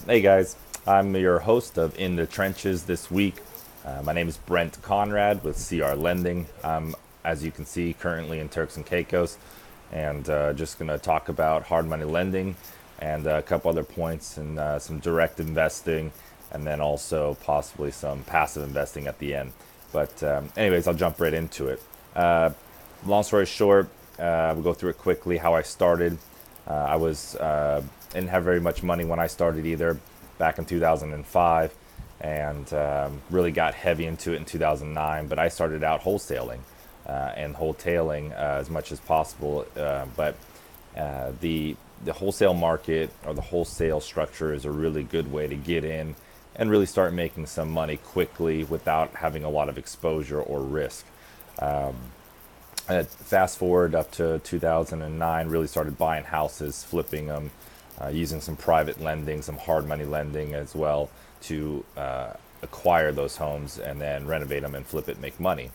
Hey guys, I'm your host of In the Trenches this week. My name is Brent Conrad with CR Lending. I'm, as you can see, currently in Turks and Caicos, and just going to talk about hard money lending and a couple other points and some direct investing, and then also possibly some passive investing at the end. But anyways, I'll jump right into it. Long story short, we'll go through it quickly. How I started. I was didn't have very much money when I started either, back in 2005, and really got heavy into it in 2009. But I started out wholesaling and wholetailing as much as possible. But the wholesale market or the wholesale structure is a really good way to get in and really start making some money quickly without having a lot of exposure or risk. Fast forward up to 2009, really started buying houses, flipping them, using some private lending, some hard money lending as well to acquire those homes and then renovate them and flip it, make money.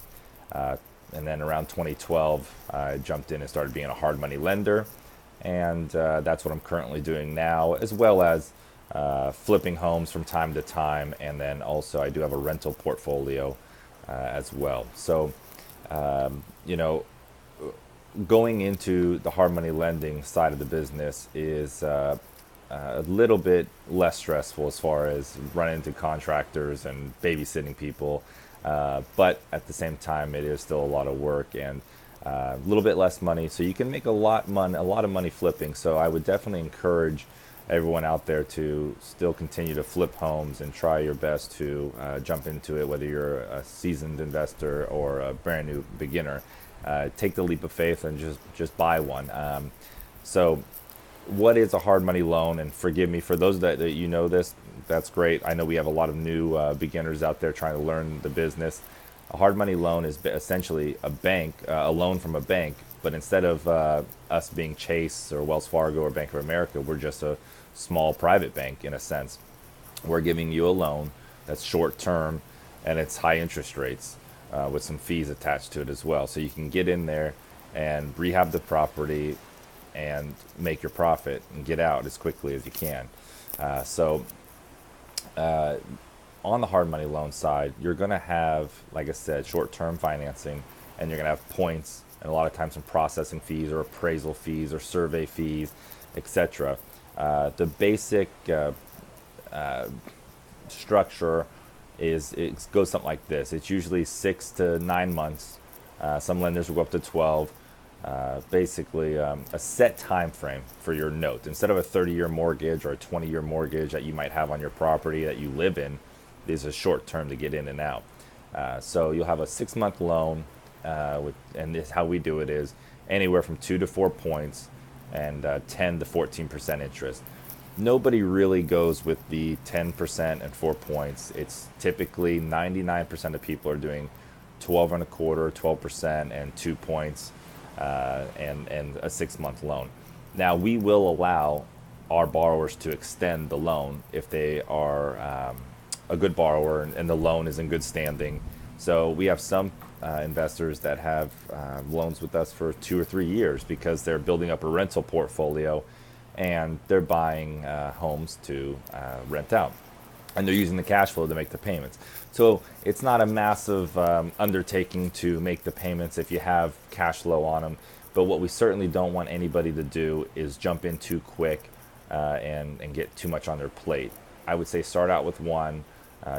And then around 2012, I jumped in and started being a hard money lender. And that's what I'm currently doing now, as well as flipping homes from time to time. And then also I do have a rental portfolio as well. So you know, going into the hard money lending side of the business is a little bit less stressful as far as running into contractors and babysitting people. But at the same time, it is still a lot of work and a little bit less money. So you can make a lot of money flipping. So I would definitely encourage everyone out there to still continue to flip homes and try your best to jump into it, whether you're a seasoned investor or a brand new beginner. Take the leap of faith and just buy one. So what is a hard money loan? And forgive me for those that you know this, that's great. I know we have a lot of new beginners out there trying to learn the business. A hard money loan is essentially a loan from a bank, but instead of us being Chase or Wells Fargo or Bank of America, we're just a small private bank in a sense. We're giving you a loan that's short term and it's high interest rates with some fees attached to it as well. So you can get in there and rehab the property and make your profit and get out as quickly as you can. On the hard money loan side, you're going to have, like I said, short-term financing, and you're going to have points and a lot of times some processing fees or appraisal fees or survey fees, etc. The basic structure it goes something like this. It's usually 6 to 9 months. Some lenders will go up to 12. Basically, a set time frame for your note. Instead of a 30-year mortgage or a 20-year mortgage that you might have on your property that you live in, these are short term to get in and out. So you'll have a 6-month loan, and this, how we do it is anywhere from 2 to 4 points and 10 to 14% interest. Nobody really goes with the 10% and 4 points. It's typically 99% of people are doing 12 and a quarter, 12% and 2 points and a 6-month loan. Now we will allow our borrowers to extend the loan if they are a good borrower and the loan is in good standing. So we have some investors that have loans with us for 2 or 3 years because they're building up a rental portfolio and they're buying homes to rent out. And they're using the cash flow to make the payments. So it's not a massive undertaking to make the payments if you have cash flow on them. But what we certainly don't want anybody to do is jump in too quick and get too much on their plate. I would say start out with one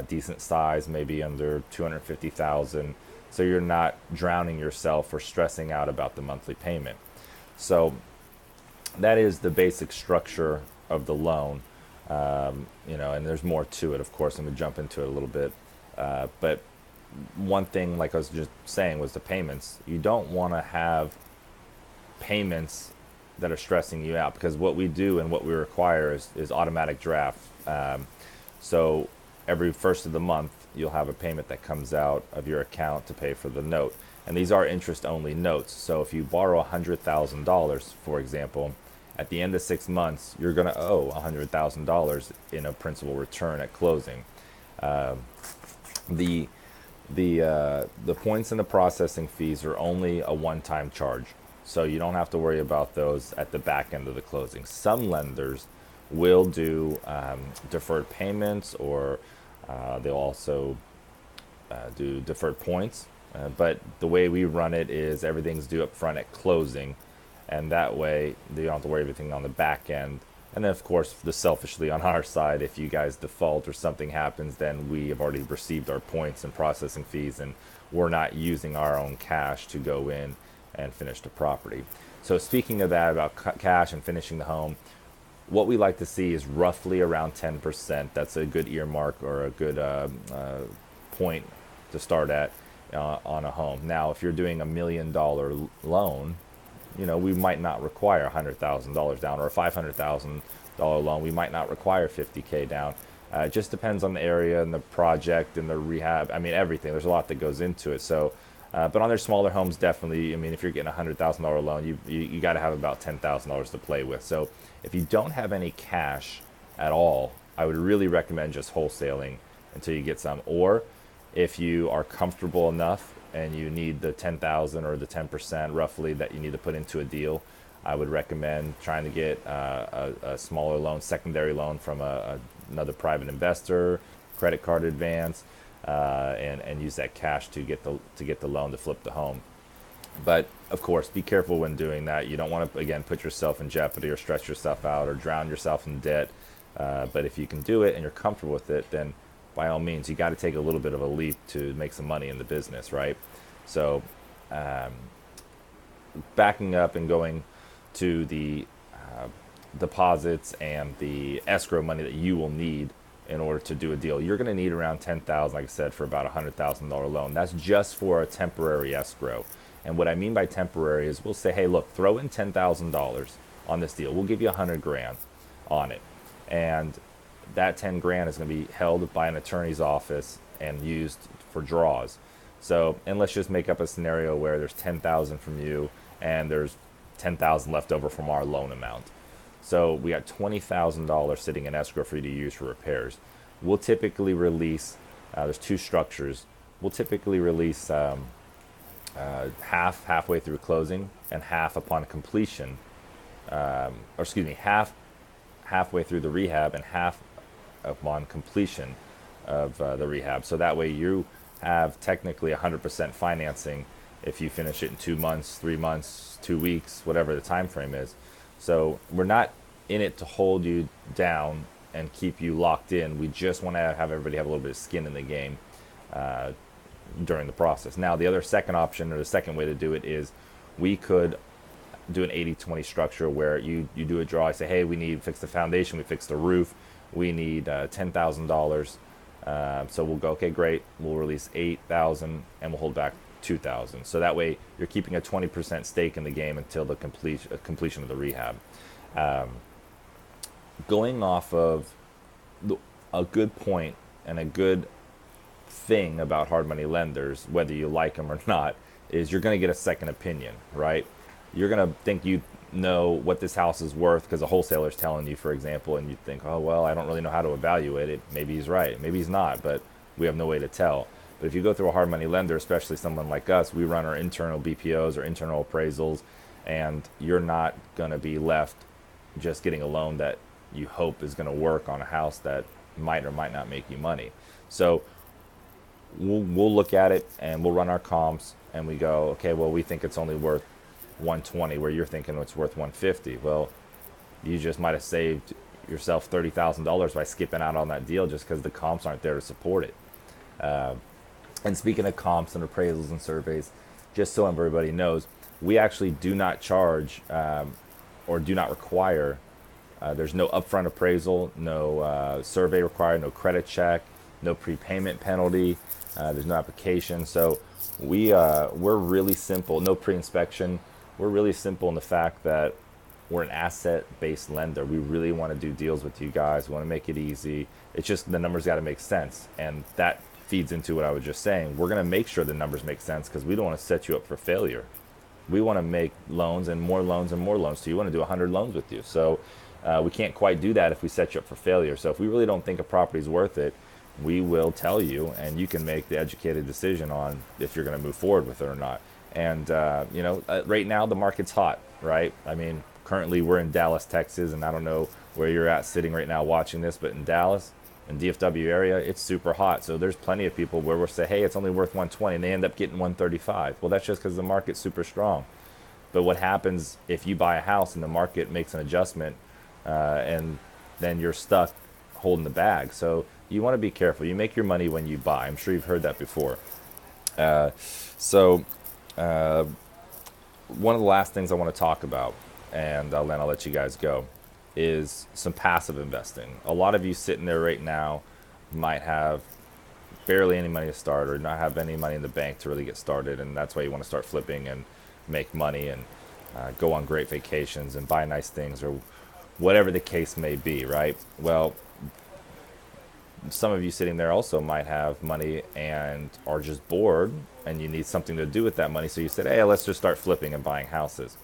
decent size, maybe under 250,000, so you're not drowning yourself or stressing out about the monthly payment. So that is the basic structure of the loan. And there's more to it, of course. I'm going to jump into it a little bit. But one thing, like I was just saying, was the payments. You don't want to have payments that are stressing you out, because what we do and what we require is automatic draft. So every first of the month, you'll have a payment that comes out of your account to pay for the note. And these are interest-only notes. So if you borrow $100,000, for example, at the end of 6 months, you're going to owe $100,000 in a principal return at closing. The points and the processing fees are only a one-time charge, so you don't have to worry about those at the back end of the closing. Some lenders will do deferred payments, or they'll also do deferred points. But the way we run it is everything's due up front at closing, and that way you don't have to worry everything on the back end. And then, of course, selfishly on our side, if you guys default or something happens, then we have already received our points and processing fees, and we're not using our own cash to go in and finish the property. So speaking of that, about cash and finishing the home, what we like to see is roughly around 10%. That's a good earmark, or a good point to start at on a home. Now, if you're doing $1 million loan, we might not require $100,000 down, or a $500,000 loan, we might not require $50K down. It just depends on the area and the project and the rehab. I mean, everything. There's a lot that goes into it. So, but on their smaller homes, definitely. I mean, if you're getting a $100,000 loan, you got to have about $10,000 to play with. So, if you don't have any cash at all, I would really recommend just wholesaling until you get some. Or if you are comfortable enough and you need the 10,000 or the 10% roughly that you need to put into a deal, I would recommend trying to get a smaller loan, secondary loan from another private investor, credit card advance, and use that cash to get the loan to flip the home. But of course, be careful when doing that. You don't want to, again, put yourself in jeopardy or stress yourself out or drown yourself in debt. But if you can do it and you're comfortable with it, then by all means, you got to take a little bit of a leap to make some money in the business, right? So, backing up and going to the deposits and the escrow money that you will need in order to do a deal, you're going to need around $10,000, like I said, for about a $100,000 loan. That's just for a temporary escrow. And what I mean by temporary is we'll say, hey, look, throw in $10,000 on this deal. We'll give you $100,000 on it, and that 10 grand is going to be held by an attorney's office and used for draws. So, and let's just make up a scenario where there's 10,000 from you and there's 10,000 left over from our loan amount. So we got $20,000 sitting in escrow for you to use for repairs. We'll typically release, there's two structures. We'll typically release halfway through closing and half upon completion, halfway through the rehab and half upon completion of the rehab. So that way you have technically 100% financing if you finish it in 2 months, 3 months, 2 weeks, whatever the time frame is. So we're not in it to hold you down and keep you locked in. We just want to have everybody have a little bit of skin in the game during the process. Now, the other second option, or the second way to do it, is we could do an 80-20 structure where you do a draw. I say, hey, we need to fix the foundation, we fix the roof, we need $10,000. So we'll go, okay, great. We'll release $8,000 and we'll hold back $2,000. So that way you're keeping a 20% stake in the game until the completion of the rehab. Going off of a good point and a good thing about hard money lenders, whether you like them or not, is you're going to get a second opinion, right? You're going to think you know what this house is worth because a wholesaler's telling you, for example, and you think, oh, well, I don't really know how to evaluate it. Maybe he's right. Maybe he's not, but we have no way to tell. But if you go through a hard money lender, especially someone like us, we run our internal BPOs or internal appraisals, and you're not going to be left just getting a loan that you hope is going to work on a house that might or might not make you money. So we'll look at it and we'll run our comps and we go, okay, well, we think it's only worth 120 where you're thinking it's worth 150. Well, you just might have saved yourself $30,000 by skipping out on that deal just because the comps aren't there to support it. And speaking of comps and appraisals and surveys, just so everybody knows, we actually do not charge or do not require. There's no upfront appraisal, no survey required, no credit check, no prepayment penalty. There's no application. So we're really simple. No pre-inspection. We're really simple in the fact that we're an asset-based lender. We really want to do deals with you guys. We want to make it easy. It's just the numbers got to make sense, and that feeds into what I was just saying. We're going to make sure the numbers make sense because we don't want to set you up for failure. We want to make loans and more loans and more loans. So you want to do 100 loans with you. So we can't quite do that if we set you up for failure. So if we really don't think a property is worth it, we will tell you, and you can make the educated decision on if you're going to move forward with it or not. And right now the market's hot, right? I mean, Currently, we're in Dallas, Texas, and I don't know where you're at sitting right now watching this, but in Dallas, in DFW area, it's super hot. So there's plenty of people where we'll say, hey, it's only worth 120, and they end up getting 135. Well, that's just because the market's super strong. But what happens if you buy a house and the market makes an adjustment, and then you're stuck holding the bag? So you want to be careful. You make your money when you buy. I'm sure you've heard that before. Uh, so one of the last things I want to talk about, and then I'll let you guys go, is some passive investing. A lot of you sitting there right now might have barely any money to start, or not have any money in the bank to really get started, and that's why you want to start flipping and make money and go on great vacations and buy nice things, or whatever the case may be, right? Well, some of you sitting there also might have money and are just bored, and you need something to do with that money, so you said, hey, let's just start flipping and buying houses.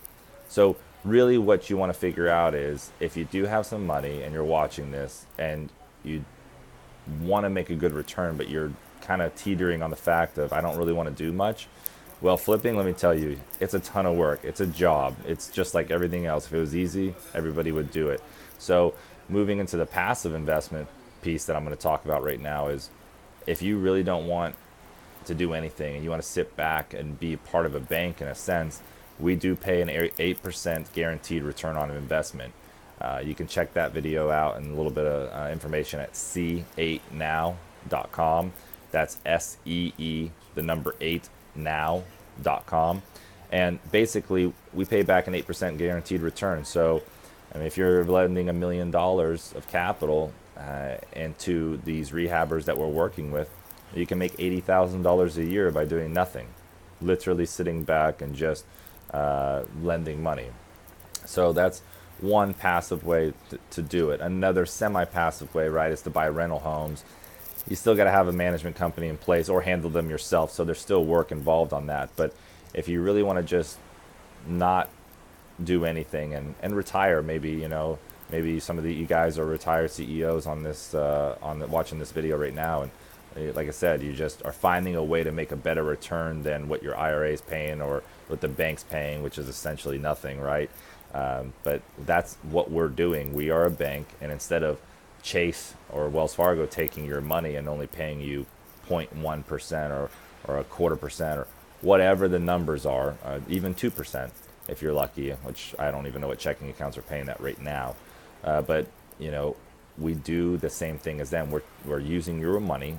So really what you want to figure out is, if you do have some money and you're watching this and you want to make a good return, but you're kind of teetering on the fact of, I don't really want to do much. Well, flipping, let me tell you, it's a ton of work. It's a job. It's just like everything else. If it was easy, everybody would do it. So moving into the passive investment piece that I'm going to talk about right now is, if you really don't want to do anything and you want to sit back and be part of a bank in a sense, we do pay an 8% guaranteed return on investment. You can check that video out and a little bit of information at c8now.com. That's SEE, the number 8 now.com. And basically, we pay back an 8% guaranteed return. So, I mean, if you're lending $1 million of capital into these rehabbers that we're working with, you can make $80,000 a year by doing nothing, literally sitting back and just lending money. So that's one passive way to do it. Another semi-passive way, right, is to buy rental homes. You still got to have a management company in place or handle them yourself, so there's still work involved on that. But if you really want to just not do anything and retire, maybe some of you guys are retired CEOs on this watching this video right now, and like I said, you just are finding a way to make a better return than what your IRA is paying or what the bank's paying, which is essentially nothing, right? But that's what we're doing. We are a bank, and instead of Chase or Wells Fargo taking your money and only paying you 0.1% or a quarter percent or whatever the numbers are, even 2% if you're lucky, which I don't even know what checking accounts are paying that right now. But we do the same thing as them. We're using your money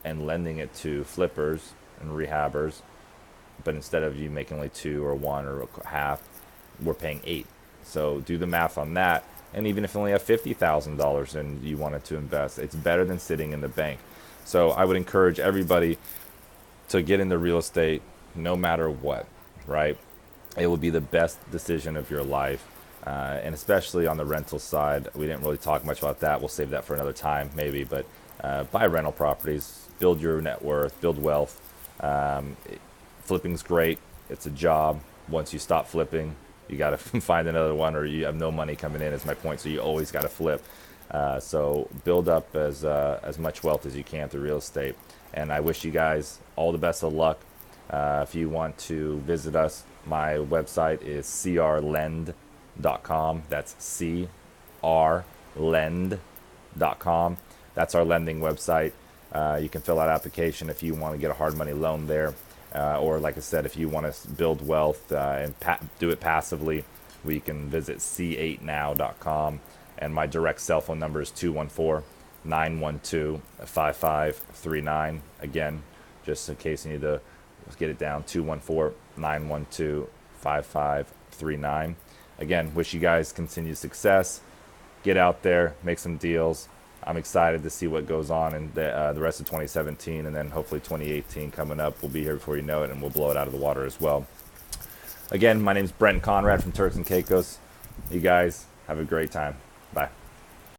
and lending it to flippers and rehabbers, but instead of you making only 2 or 1 or half, we're paying 8. So do the math on that. And even if you only have $50,000 and you wanted to invest, it's better than sitting in the bank. So I would encourage everybody to get into real estate no matter what, right? It will be the best decision of your life. And especially on the rental side, we didn't really talk much about that. We'll save that for another time maybe, but buy rental properties, build your net worth, build wealth. Flipping's great. It's a job. Once you stop flipping, you got to find another one, or you have no money coming in, is my point. So you always got to flip. So build up as much wealth as you can through real estate. And I wish you guys all the best of luck. If you want to visit us, my website is crlend.com. That's crlend.com. That's our lending website. You can fill out an application if you want to get a hard money loan there. Or like I said, if you want to build wealth and do it passively, we can visit c8now.com. And my direct cell phone number is 214-912-5539. Again, just in case you need to get it down, 214-912-5539. Again, wish you guys continued success. Get out there, make some deals. I'm excited to see what goes on in the rest of 2017, and then hopefully 2018 coming up. We'll be here before you know it, and we'll blow it out of the water as well. Again, my name's Brent Conrad from Turks and Caicos. You guys have a great time. Bye.